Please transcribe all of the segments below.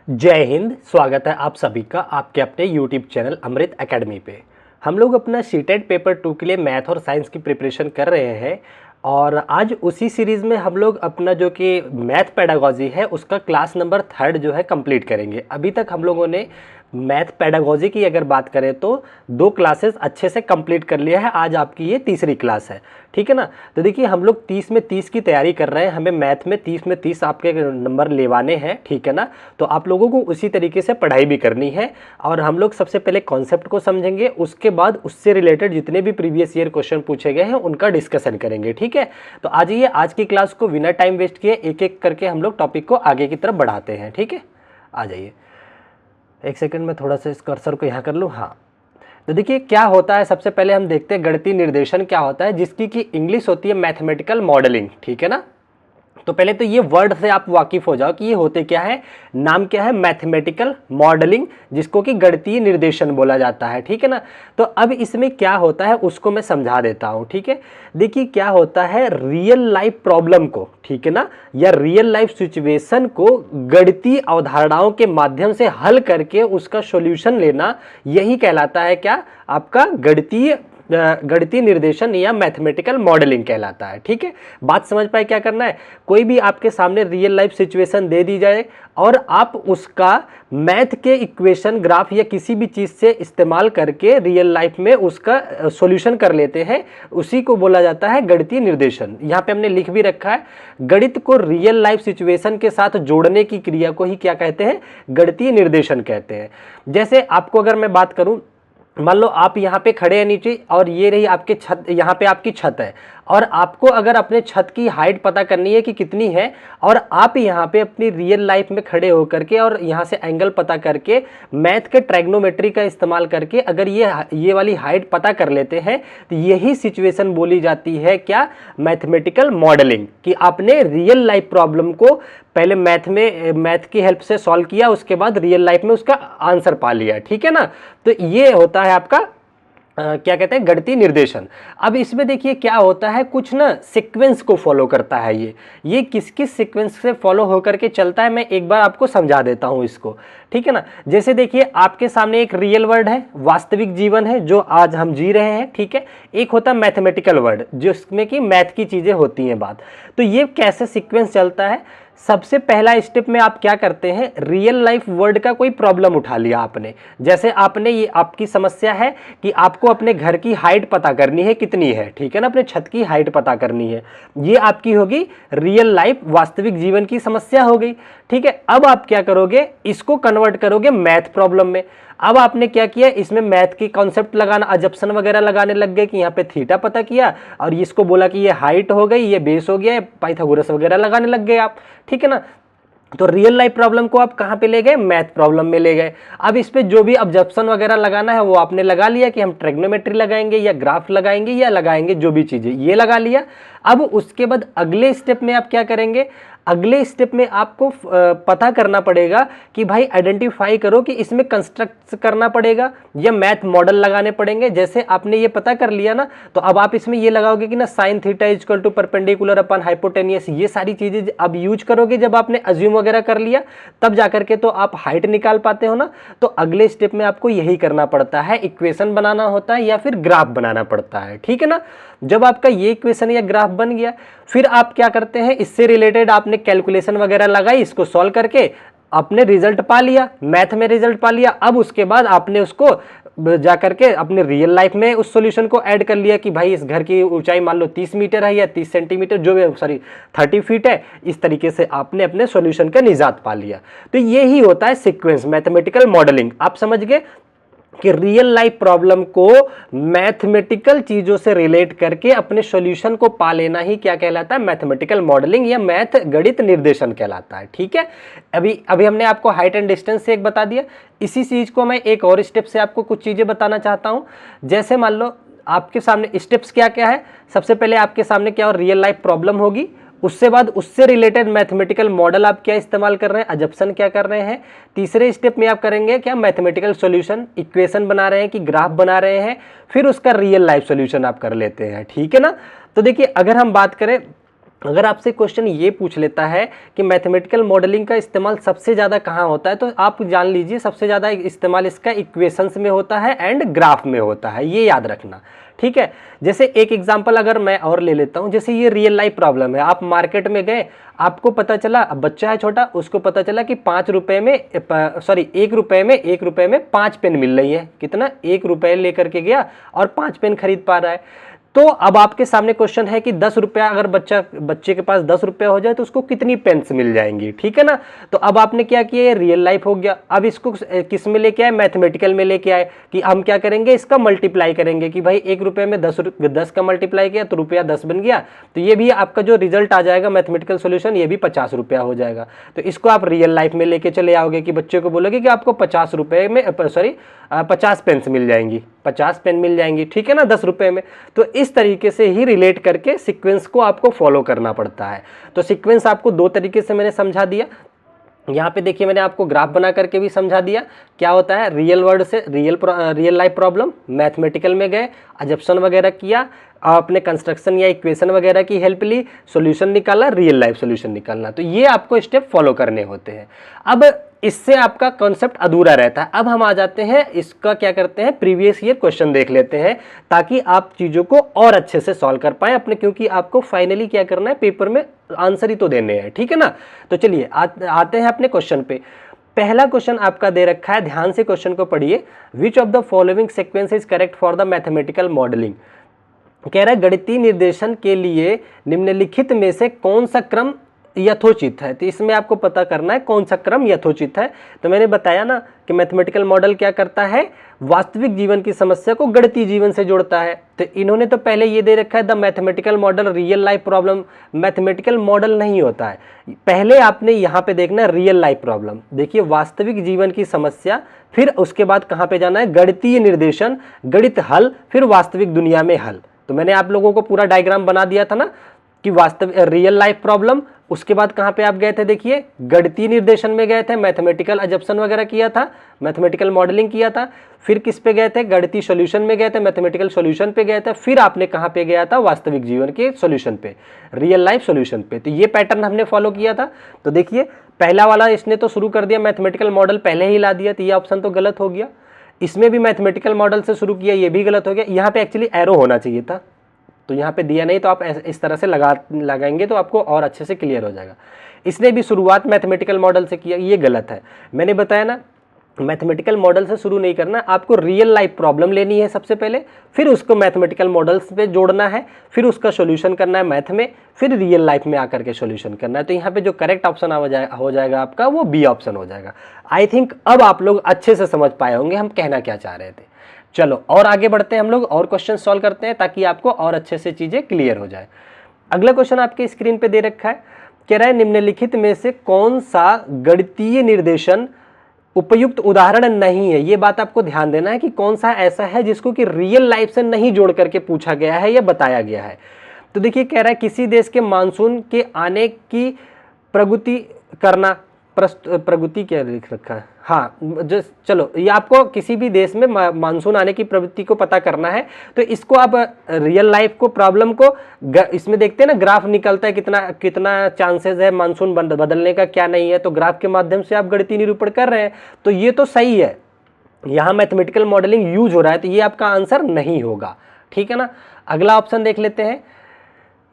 जय हिंद। स्वागत है आप सभी का आपके अपने यूट्यूब चैनल अमृत एकेडमी पे। हम लोग अपना सीटेट पेपर 2 के लिए मैथ और साइंस की प्रिपरेशन कर रहे हैं और आज उसी सीरीज़ में हम लोग अपना जो कि मैथ पेडागोजी है उसका क्लास नंबर 3 जो है कंप्लीट करेंगे। अभी तक हम लोगों ने मैथ पेडागोजी की अगर बात करें तो 2 क्लासेस अच्छे से कंप्लीट कर लिया है। आज आपकी ये तीसरी क्लास है, ठीक है ना। तो देखिए हम लोग 30 में 30 की तैयारी कर रहे हैं, हमें मैथ में 30 में 30 आपके नंबर लेवाने हैं, ठीक है ना। तो आप लोगों को उसी तरीके से पढ़ाई भी करनी है और हम लोग सबसे पहले कॉन्सेप्ट को समझेंगे, उसके बाद उससे रिलेटेड जितने भी प्रीवियस ईयर क्वेश्चन पूछे गए हैं उनका डिस्कशन करेंगे, ठीक है। तो आज ये आज की क्लास को बिना टाइम वेस्ट किए एक एक करके हम लोग टॉपिक को आगे की तरफ बढ़ाते हैं, ठीक है। आ जाइए, एक सेकंड में थोड़ा सा इस कर्सर को यहाँ कर लूँ। हाँ, तो देखिए क्या होता है, सबसे पहले हम देखते हैं गणितीय निर्देशन क्या होता है, जिसकी की इंग्लिश होती है मैथमेटिकल मॉडलिंग, ठीक है ना। तो पहले तो ये वर्ड से आप वाकिफ हो जाओ कि ये होते क्या है, नाम क्या है, मैथमेटिकल मॉडलिंग, जिसको कि गणितीय निर्देशन बोला जाता है, ठीक है ना। तो अब इसमें क्या होता है उसको मैं समझा देता हूं, ठीक है। देखिए क्या होता है, रियल लाइफ प्रॉब्लम को, ठीक है ना, या रियल लाइफ सिचुएशन को गणितीय अवधारणाओं के माध्यम से हल करके उसका सॉल्यूशन लेना, यही कहलाता है क्या, आपका गणितीय निर्देशन या मैथमेटिकल मॉडलिंग कहलाता है, ठीक है। बात समझ पाए क्या करना है, कोई भी आपके सामने रियल लाइफ सिचुएशन दे दी जाए और आप उसका मैथ के इक्वेशन, ग्राफ या किसी भी चीज़ से इस्तेमाल करके रियल लाइफ में उसका सॉल्यूशन कर लेते हैं, उसी को बोला जाता है गणितीय निर्देशन। यहाँ पे हमने लिख भी रखा है, गणित को रियल लाइफ सिचुएशन के साथ जोड़ने की क्रिया को ही क्या कहते हैं, गणितीय निर्देशन कहते हैं। जैसे आपको अगर मैं बात करूँ, मान लो आप यहाँ पे खड़े हैं नीचे और ये रही आपके छत, यहाँ पे आपकी छत है और आपको अगर अपने छत की हाइट पता करनी है कि कितनी है, और आप यहाँ पे अपनी रियल लाइफ में खड़े होकर के और यहाँ से एंगल पता करके मैथ के ट्रायगोनोमेट्री का इस्तेमाल करके अगर ये वाली हाइट पता कर लेते हैं, तो यही सिचुएशन बोली जाती है क्या, मैथमेटिकल मॉडलिंग। कि आपने रियल लाइफ प्रॉब्लम को पहले मैथ की हेल्प से सॉल्व किया, उसके बाद रियल लाइफ में उसका आंसर पा लिया, ठीक है ना। तो ये होता है आपका क्या कहते हैं, गणितीय निर्देशन। अब इसमें देखिए क्या होता है, कुछ ना सीक्वेंस को फॉलो करता है। ये किस किस सीक्वेंस से फॉलो होकर के चलता है, मैं एक बार आपको समझा देता हूं इसको, ठीक है ना। जैसे देखिए आपके सामने एक रियल वर्ल्ड है, वास्तविक जीवन है जो आज हम जी रहे हैं, ठीक है। एक होता है मैथमेटिकल वर्ल्ड जिसमें कि मैथ की चीजें होती हैं बात। तो ये कैसे सीक्वेंस चलता है, सबसे पहला स्टेप में आप क्या करते हैं, रियल लाइफ वर्ल्ड का कोई प्रॉब्लम उठा लिया आपने। जैसे आपने ये आपकी समस्या है कि आपको अपने घर की हाइट पता करनी है कितनी है, ठीक है ना, अपने छत की हाइट पता करनी है। ये आपकी होगी रियल लाइफ वास्तविक जीवन की समस्या हो गई, ठीक है। अब आप क्या करोगे, इसको कन्वर्ट करोगे मैथ प्रॉब्लम में। अब आपने क्या किया, इसमें मैथ की कॉन्सेप्ट लगाना, अजप्शन वगैरह लगाने लग गए कि यहाँ पे थीटा पता किया और इसको बोला कि ये हाइट हो गई, ये बेस हो गया, पाइथागोरस वगैरह लगाने लग गए आप, ठीक है ना। तो रियल लाइफ प्रॉब्लम को आप कहाँ पे ले गए, मैथ प्रॉब्लम में ले गए। अब इस पे जो भी ऑब्जेक्शन वगैरह लगाना है वो आपने लगा लिया कि हम ट्रिग्नोमेट्री लगाएंगे या ग्राफ लगाएंगे या लगाएंगे जो भी चीजें, ये लगा लिया। अब उसके बाद अगले स्टेप में आप क्या करेंगे, अगले स्टेप में आपको पता करना पड़ेगा कि भाई आइडेंटिफाई करो कि इसमें कंस्ट्रक्ट करना पड़ेगा या मैथ मॉडल लगाने पड़ेंगे। जैसे आपने ये पता कर लिया ना, तो अब आप इसमें ये लगाओगे कि ना sine theta equal to perpendicular upon hypotenuse, ये सारी चीजें अब यूज करोगे। जब आपने अज्यूम वगैरह कर लिया तब जाकर के तो आप हाइट निकाल पाते हो ना। तो अगले स्टेप में आपको यही करना पड़ता है, इक्वेशन बनाना होता है या फिर ग्राफ बनाना पड़ता है, ठीक है ना। जब आपका ये इक्वेशन या ग्राफ बन गया, फिर आप क्या करते हैं, इससे रिलेटेड आपने कैलकुलेशन वगैरह लगाई, इसको सॉल्व करके आपने रिजल्ट पा लिया, मैथ में रिजल्ट पा लिया। अब उसके बाद आपने उसको जाकर के अपने रियल लाइफ में उस सॉल्यूशन को ऐड कर लिया कि भाई इस घर की ऊंचाई मान लो 30 मीटर है या 30 सेंटीमीटर, जो भी 30 फीट है। इस तरीके से आपने अपने सॉल्यूशन का निजात पा लिया। तो ये ही होता है सीक्वेंस, मैथमेटिकल मॉडलिंग। आप समझ गए कि रियल लाइफ प्रॉब्लम को मैथमेटिकल चीजों से रिलेट करके अपने सॉल्यूशन को पा लेना ही क्या कहलाता है, मैथमेटिकल मॉडलिंग या मैथ गणित निर्देशन कहलाता है, ठीक है। अभी हमने आपको हाइट एंड डिस्टेंस से एक बता दिया। इसी चीज को मैं एक और स्टेप से आपको कुछ चीजें बताना चाहता हूं। जैसे मान लो आपके सामने स्टेप्स क्या क्या है, सबसे पहले आपके सामने क्या और रियल लाइफ प्रॉब्लम होगी, उससे बाद उससे रिलेटेड मैथमेटिकल मॉडल आप क्या इस्तेमाल कर रहे हैं, अजप्शन क्या कर रहे हैं। तीसरे स्टेप में आप करेंगे क्या, मैथमेटिकल सॉल्यूशन, इक्वेशन बना रहे हैं कि ग्राफ बना रहे हैं, फिर उसका रियल लाइफ सॉल्यूशन आप कर लेते हैं, ठीक है ना। तो देखिए अगर हम बात करें अगर आपसे क्वेश्चन ये पूछ लेता है कि मैथमेटिकल मॉडलिंग का इस्तेमाल सबसे ज़्यादा कहाँ होता है, तो आप जान लीजिए सबसे ज़्यादा इस्तेमाल इसका इक्वेशंस में होता है एंड ग्राफ में होता है, ये याद रखना, ठीक है। जैसे एक एग्जांपल अगर मैं और ले लेता हूँ, जैसे ये रियल लाइफ प्रॉब्लम है। आप मार्केट में गए, आपको पता चला, अब बच्चा है छोटा, उसको पता चला कि 5 रुपये में सॉरी 1 रुपये में 5 पेन मिल रही है। कितना? 1 रुपये लेकर के गया और 5 पेन खरीद पा रहा है। तो अब आपके सामने क्वेश्चन है कि 10 रुपया अगर बच्चे के पास 10 रुपया हो जाए तो उसको कितनी पेन्स मिल जाएंगी, ठीक है ना। तो अब आपने क्या किया, ये रियल लाइफ हो गया। अब इसको किस में लेके आए, मैथमेटिकल में लेके आए कि हम क्या करेंगे, इसका मल्टीप्लाई करेंगे कि भाई 1 रुपये में 10 का मल्टीप्लाई किया तो रुपया 10 बन गया। तो ये भी आपका जो रिजल्ट आ जाएगा मैथमेटिकल सोल्यूशन, ये भी 50 रुपया हो जाएगा। तो इसको आप रियल लाइफ में लेके चले आओगे कि बच्चे को बोलोगे कि आपको 50 रुपये में 50 पेन्स मिल जाएंगी, 50 पेन मिल जाएंगी, ठीक है ना, 10 रुपये में। तो इस तरीके से ही रिलेट करके सीक्वेंस को आपको फॉलो करना पड़ता है। तो सीक्वेंस आपको 2 तरीके से मैंने समझा दिया। यहाँ पे देखिए मैंने आपको ग्राफ बना करके भी समझा दिया क्या होता है। रियल वर्ल्ड से रियल लाइफ प्रॉब्लम, मैथमेटिकल में गए, अजप्शन वगैरह किया, आपने कंस्ट्रक्शन या इक्वेशन वगैरह की हेल्प ली, सॉल्यूशन निकाला, रियल लाइफ सॉल्यूशन निकालना। तो ये आपको स्टेप फॉलो करने होते हैं। अब इससे आपका कॉन्सेप्ट अधूरा रहता है। अब हम आ जाते हैं, इसका क्या करते हैं, प्रीवियस ईयर क्वेश्चन देख लेते हैं ताकि आप चीज़ों को और अच्छे से सॉल्व कर पाएं अपने, क्योंकि आपको फाइनली क्या करना है, पेपर में आंसर ही तो देने हैं, ठीक है ना। तो चलिए आते हैं अपने क्वेश्चन पे। पहला क्वेश्चन आपका दे रखा है, ध्यान से क्वेश्चन को पढ़िए। Which of the following sequence is correct for the mathematical modelling. कह रहा है गणितीय निर्देशन के लिए निम्नलिखित में से कौन सा क्रम यथोचित है। तो इसमें आपको पता करना है कौन सा क्रम यथोचित है। तो मैंने बताया ना कि मैथमेटिकल मॉडल क्या करता है, वास्तविक जीवन की समस्या को गणितीय जीवन से जोड़ता है। तो इन्होंने तो पहले ये दे रखा है the mathematical model real life problem. Mathematical model नहीं होता है, पहले आपने यहाँ पे देखना है रियल लाइफ प्रॉब्लम। देखिए वास्तविक जीवन की समस्या, फिर उसके बाद कहाँ पे जाना है, गणितीय निर्देशन, गणित हल, फिर वास्तविक दुनिया में हल। तो मैंने आप लोगों को पूरा डायग्राम बना दिया था ना कि वास्तविक रियल लाइफ प्रॉब्लम, उसके बाद कहाँ पे आप गए थे, देखिए गणितीय निर्देशन में गए थे, मैथमेटिकल अजप्शन वगैरह किया था, मैथमेटिकल मॉडलिंग किया था, फिर किस पे गए थे, गणितीय सॉल्यूशन में गए थे, मैथमेटिकल सॉल्यूशन पे गए थे, फिर आपने कहाँ पे गया था, वास्तविक जीवन के सॉल्यूशन पे, रियल लाइफ सॉल्यूशन पे। तो ये पैटर्न हमने फॉलो किया था। तो देखिए पहला वाला इसने तो शुरू कर दिया, मैथमेटिकल मॉडल पहले ही ला दिया, तो ये ऑप्शन तो गलत हो गया। इसमें भी मैथमेटिकल मॉडल से शुरू किया, ये भी गलत हो गया। यहाँ पे एक्चुअली एरो होना चाहिए था, तो यहाँ पे दिया नहीं, तो आप इस तरह से लगाएंगे तो आपको और अच्छे से क्लियर हो जाएगा। इसने भी शुरुआत मैथमेटिकल मॉडल से किया, ये गलत है। मैंने बताया ना मैथमेटिकल मॉडल से शुरू नहीं करना, आपको रियल लाइफ प्रॉब्लम लेनी है सबसे पहले, फिर उसको मैथमेटिकल मॉडल्स पे जोड़ना है, फिर उसका सॉल्यूशन करना है मैथ में, फिर रियल लाइफ में आकर के सॉल्यूशन करना है। तो यहाँ पे जो करेक्ट ऑप्शन हो जाएगा आपका, वो बी ऑप्शन हो जाएगा। आई थिंक अब आप लोग अच्छे से समझ पाए होंगे हम कहना क्या चाह रहे थे। चलो और आगे बढ़ते हैं हम लोग, और क्वेश्चन सॉल्व करते हैं ताकि आपको और अच्छे से चीज़ें क्लियर हो जाए। अगला क्वेश्चन आपके स्क्रीन पे दे रखा है, कह रहा है निम्नलिखित में से कौन सा गणितीय निर्देशन उपयुक्त उदाहरण नहीं है। ये बात आपको ध्यान देना है कि कौन सा ऐसा है जिसको कि रियल लाइफ से नहीं जोड़ करके पूछा गया है या बताया गया है। तो देखिए कह रहा है किसी देश के मानसून के आने की प्रगति करना, प्रगति क्या लिख रखा है, हाँ जो चलो ये आपको किसी भी देश में मानसून आने की प्रवृत्ति को पता करना है। तो इसको आप रियल लाइफ को प्रॉब्लम को इसमें देखते हैं ना, ग्राफ निकलता है कितना कितना चांसेस है मानसून बदलने का, क्या नहीं है, तो ग्राफ के माध्यम से आप गणितीय निरूपण कर रहे हैं। तो ये तो सही है, यहाँ मैथमेटिकल मॉडलिंग यूज हो रहा है, तो ये आपका आंसर नहीं होगा, ठीक है ना। अगला ऑप्शन देख लेते हैं,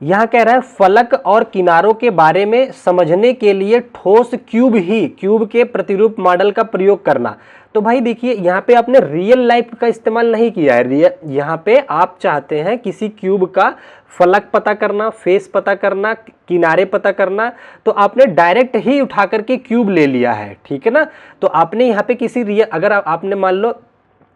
यहां कह रहा है फलक और किनारों के बारे में समझने के लिए ठोस क्यूब के प्रतिरूप मॉडल का प्रयोग करना। तो भाई देखिए यहाँ पे आपने रियल लाइफ का इस्तेमाल नहीं किया है, यहाँ पे आप चाहते हैं किसी क्यूब का फलक पता करना, फेस पता करना, किनारे पता करना, तो आपने डायरेक्ट ही उठा करके क्यूब ले लिया है, ठीक है ना। तो आपने यहाँ पे किसी अगर आपने मान लो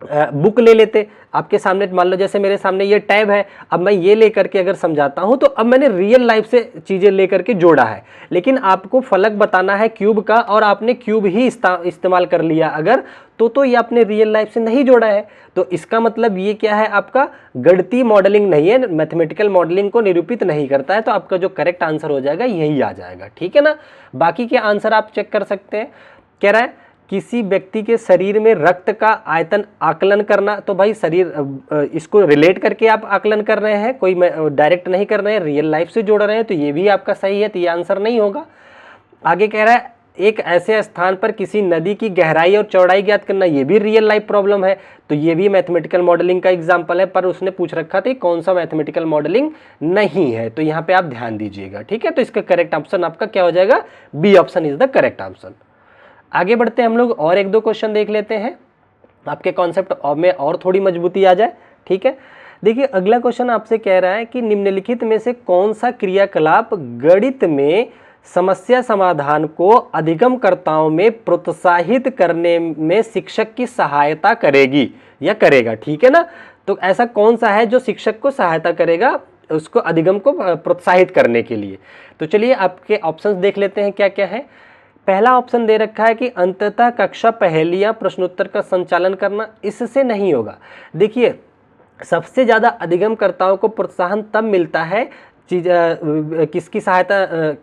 बुक ले लेते, आपके सामने मान लो जैसे मेरे सामने ये टैब है, अब मैं ये लेकर के अगर समझाता हूँ तो अब मैंने रियल लाइफ से चीज़ें लेकर के जोड़ा है, लेकिन आपको फलक बताना है क्यूब का और आपने क्यूब ही इस्तेमाल कर लिया अगर, तो ये आपने रियल लाइफ से नहीं जोड़ा है। तो इसका मतलब ये क्या है, आपका गणितीय मॉडलिंग नहीं है, मैथमेटिकल मॉडलिंग को निरूपित नहीं करता है। तो आपका जो करेक्ट आंसर हो जाएगा यही आ जाएगा, ठीक है ना। बाकी के आंसर आप चेक कर सकते हैं। कह रहा है किसी व्यक्ति के शरीर में रक्त का आयतन आकलन करना, तो भाई शरीर इसको रिलेट करके आप आकलन कर रहे हैं, कोई डायरेक्ट नहीं कर रहे हैं, रियल लाइफ से जोड़ रहे हैं, तो ये भी आपका सही है, तो ये आंसर नहीं होगा। आगे कह रहा है एक ऐसे स्थान पर किसी नदी की गहराई और चौड़ाई ज्ञात करना, ये भी रियल लाइफ प्रॉब्लम है, तो ये भी मैथमेटिकल मॉडलिंग का एग्जांपल है, पर उसने पूछ रखा था कौन सा मैथमेटिकल मॉडलिंग नहीं है, तो यहाँ पे आप ध्यान दीजिएगा, ठीक है। तो इसका करेक्ट ऑप्शन आपका क्या हो जाएगा, B option is the correct option. आगे बढ़ते हैं हम लोग और एक दो क्वेश्चन देख लेते हैं, आपके कॉन्सेप्ट में और थोड़ी मजबूती आ जाए, ठीक है। देखिए अगला क्वेश्चन आपसे कह रहा है कि निम्नलिखित में से कौन सा क्रियाकलाप गणित में समस्या समाधान को अधिगमकर्ताओं में प्रोत्साहित करने में शिक्षक की सहायता करेगी या करेगा, ठीक है ना। तो ऐसा कौन सा है जो शिक्षक को सहायता करेगा उसको अधिगम को प्रोत्साहित करने के लिए। तो चलिए आपके ऑप्शंस देख लेते हैं क्या क्या है। पहला ऑप्शन दे रखा है कि अंततः कक्षा पहेलियां प्रश्नोत्तर का संचालन करना, इससे नहीं होगा। देखिए सबसे ज़्यादा अधिगमकर्ताओं को प्रोत्साहन तब मिलता है किसकी सहायता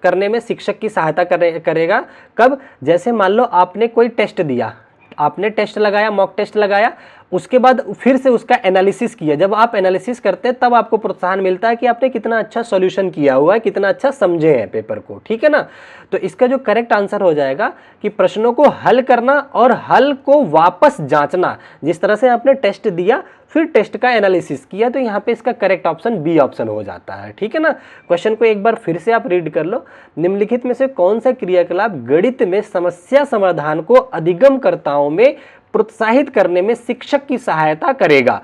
करने में, शिक्षक की सहायता करेगा कब, जैसे मान लो आपने कोई टेस्ट दिया, आपने टेस्ट लगाया, मॉक टेस्ट लगाया, उसके बाद फिर से उसका एनालिसिस किया, जब आप एनालिसिस करते हैं तब आपको प्रोत्साहन मिलता है कि आपने कितना अच्छा सॉल्यूशन किया हुआ है, कितना अच्छा समझे हैं पेपर को, ठीक है ना। तो इसका जो करेक्ट आंसर हो जाएगा कि प्रश्नों को हल करना और हल को वापस जांचना, जिस तरह से आपने टेस्ट दिया फिर टेस्ट का एनालिसिस किया, तो यहाँ पे इसका करेक्ट ऑप्शन बी ऑप्शन हो जाता है, ठीक है ना। क्वेश्चन को एक बार फिर से आप रीड कर लो, निम्नलिखित में से कौन सा क्रियाकलाप गणित में समस्या समाधान को अधिगमकर्ताओं में प्रोत्साहित करने में शिक्षक की सहायता करेगा।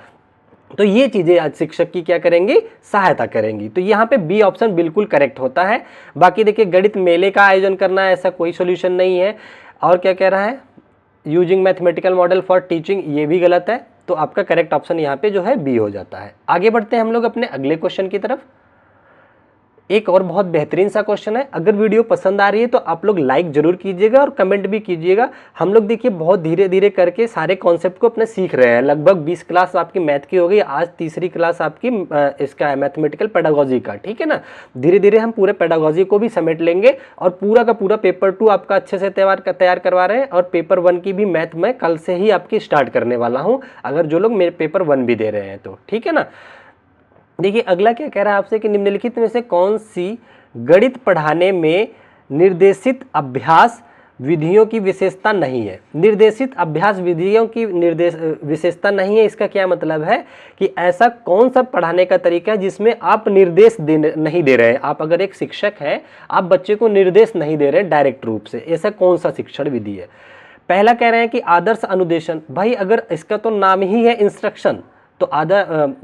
तो ये चीजें आज शिक्षक की क्या करेंगी, सहायता करेंगी, तो यहाँ पे बी ऑप्शन बिल्कुल करेक्ट होता है। बाकी देखिए गणित मेले का आयोजन करना, ऐसा कोई सोल्यूशन नहीं है। और क्या कह रहा है, using mathematical model for teaching, ये भी गलत है, तो आपका करेक्ट ऑप्शन यहाँ पे जो है बी हो जाता है। आगे बढ़ते हैं हम लोग अपने अगले क्वेश्चन की तरफ। एक और बहुत बेहतरीन सा क्वेश्चन है, अगर वीडियो पसंद आ रही है तो आप लोग लाइक जरूर कीजिएगा और कमेंट भी कीजिएगा। हम लोग देखिए बहुत धीरे धीरे करके सारे कॉन्सेप्ट को अपने सीख रहे हैं, लगभग 20 क्लास आपकी मैथ की हो गई, आज तीसरी क्लास आपकी इसका है मैथमेटिकल पेडागोजी का, ठीक है ना। धीरे धीरे हम पूरे पेडागोजी को भी समेट लेंगे और पूरा का पूरा पेपर 2 आपका अच्छे से तैयार करवा रहे हैं, और पेपर 1 की भी मैथ मैं कल से ही आपकी स्टार्ट करने वाला हूँ, अगर जो लोग मेरे पेपर 1 भी दे रहे हैं तो, ठीक है ना। देखिए अगला क्या कह रहा है आपसे कि निम्नलिखित में से कौन सी गणित पढ़ाने में निर्देशित अभ्यास विधियों की विशेषता नहीं है। निर्देशित अभ्यास विधियों की विशेषता नहीं है, इसका क्या मतलब है कि ऐसा कौन सा पढ़ाने का तरीका है जिसमें आप निर्देश नहीं दे रहे हैं। आप अगर एक शिक्षक हैं, आप बच्चे को निर्देश नहीं दे रहे हैं डायरेक्ट रूप से, ऐसा कौन सा शिक्षण विधि है। पहला कह रहे हैं कि आदर्श अनुदेशन, भाई अगर इसका तो नाम ही है इंस्ट्रक्शन, तो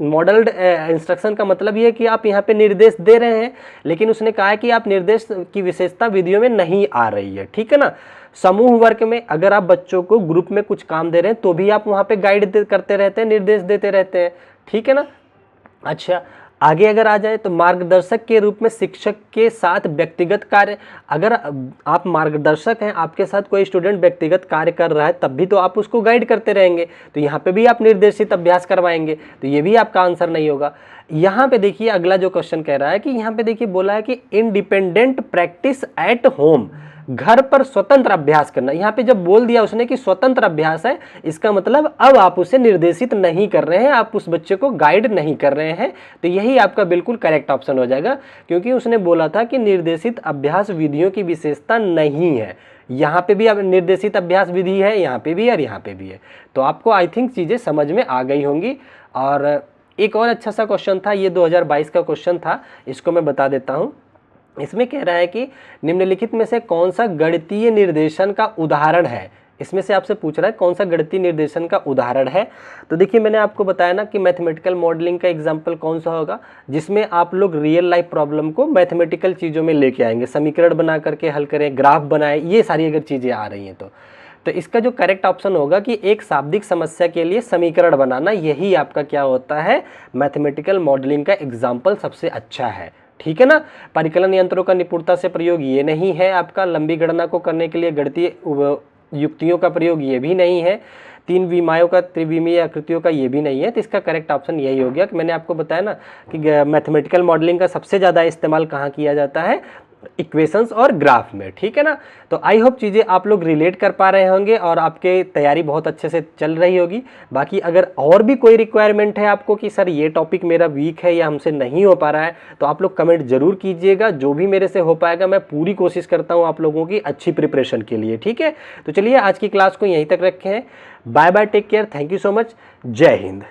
मॉडल्ड इंस्ट्रक्शन का मतलब ये है कि आप यहाँ पे निर्देश दे रहे हैं, लेकिन उसने कहा है कि आप निर्देश की विशेषता विधियों में नहीं आ रही है, ठीक है ना। समूह वर्ग में अगर आप बच्चों को ग्रुप में कुछ काम दे रहे हैं तो भी आप वहाँ पे गाइड करते रहते हैं, निर्देश देते रहते हैं, ठीक है ना। अच्छा आगे अगर आ जाए तो मार्गदर्शक के रूप में शिक्षक के साथ व्यक्तिगत कार्य, अगर आप मार्गदर्शक हैं, आपके साथ कोई स्टूडेंट व्यक्तिगत कार्य कर रहा है तब भी तो आप उसको गाइड करते रहेंगे, तो यहाँ पे भी आप निर्देशित अभ्यास करवाएंगे, तो ये भी आपका आंसर नहीं होगा। यहाँ पे देखिए अगला जो क्वेश्चन कह रहा है कि यहाँ पे देखिए बोला है कि इंडिपेंडेंट प्रैक्टिस एट होम, घर पर स्वतंत्र अभ्यास करना। यहाँ पे जब बोल दिया उसने कि स्वतंत्र अभ्यास है, इसका मतलब अब आप उसे निर्देशित नहीं कर रहे हैं, आप उस बच्चे को गाइड नहीं कर रहे हैं, तो यही आपका बिल्कुल करेक्ट ऑप्शन हो जाएगा, क्योंकि उसने बोला था कि निर्देशित अभ्यास विधियों की विशेषता नहीं है। यहाँ पे भी अब निर्देशित अभ्यास विधि है, यहाँ पे भी और यहाँ पे भी है, तो आपको आई थिंक चीज़ें समझ में आ गई होंगी। और एक और अच्छा सा क्वेश्चन था, ये 2022 का क्वेश्चन था, इसको मैं बता देता हूँ। इसमें कह रहा है कि निम्नलिखित में से कौन सा गणितीय निर्देशन का उदाहरण है। इसमें से आपसे पूछ रहा है कौन सा गणितीय निर्देशन का उदाहरण है। तो देखिए मैंने आपको बताया ना कि मैथमेटिकल मॉडलिंग का एग्जाम्पल कौन सा होगा, जिसमें आप लोग रियल लाइफ प्रॉब्लम को मैथमेटिकल चीज़ों में लेके आएंगे, समीकरण बना करके हल करें, ग्राफ बनाए, ये सारी अगर चीज़ें आ रही हैं तो इसका जो करेक्ट ऑप्शन होगा कि एक शाब्दिक समस्या के लिए समीकरण बनाना, यही आपका क्या होता है, मैथमेटिकल मॉडलिंग का एग्जाम्पल सबसे अच्छा है, ठीक है ना। परिकलन यंत्रों का निपुणता से प्रयोग ये नहीं है आपका, लंबी गणना को करने के लिए गणितीय युक्तियों का प्रयोग ये भी नहीं है, 3 विमायों का त्रिविमीय आकृतियों का ये भी नहीं है, तो इसका करेक्ट ऑप्शन यही हो गया कि मैंने आपको बताया ना कि मैथमेटिकल मॉडलिंग का सबसे ज़्यादा इस्तेमाल कहाँ किया जाता है, इक्वेशंस और ग्राफ में, ठीक है ना। तो आई होप चीज़ें आप लोग रिलेट कर पा रहे होंगे और आपके तैयारी बहुत अच्छे से चल रही होगी। बाकी अगर और भी कोई रिक्वायरमेंट है आपको कि सर ये टॉपिक मेरा वीक है या हमसे नहीं हो पा रहा है, तो आप लोग कमेंट जरूर कीजिएगा। जो भी मेरे से हो पाएगा मैं पूरी कोशिश करता हूँ आप लोगों की अच्छी प्रिपरेशन के लिए, ठीक है। तो चलिए आज की क्लास को यहीं तक रखें हैं। Bye bye, take care, thank you so much, जय हिंद।